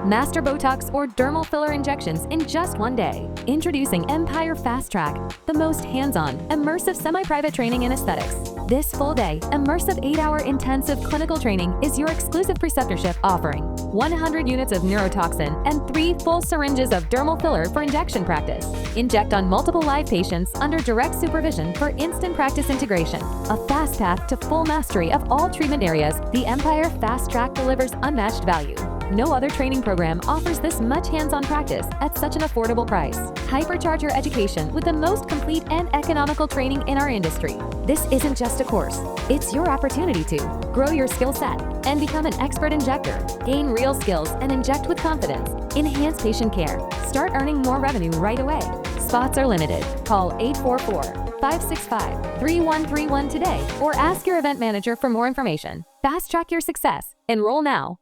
Master Botox or dermal filler injections in just one day. Introducing Empire Fast Track, the most hands-on, immersive semi-private training in aesthetics. This full-day, immersive 8-hour intensive clinical training is your exclusive preceptorship offering 100 units of neurotoxin and 3 full syringes of dermal filler for injection practice. Inject on multiple live patients under direct supervision for instant practice integration. A fast path to full mastery of all treatment areas, the Empire Fast Track delivers unmatched value. No other training program offers this much hands-on practice at such an affordable price. Hypercharge your education with the most complete and economical training in our industry. This isn't just a course, it's your opportunity to grow your skill set and become an expert injector, gain real skills and inject with confidence, enhance patient care, start earning more revenue right away. Spots are limited. Call 844-565-3131 today or ask your event manager for more information. Fast track your success. Enroll now.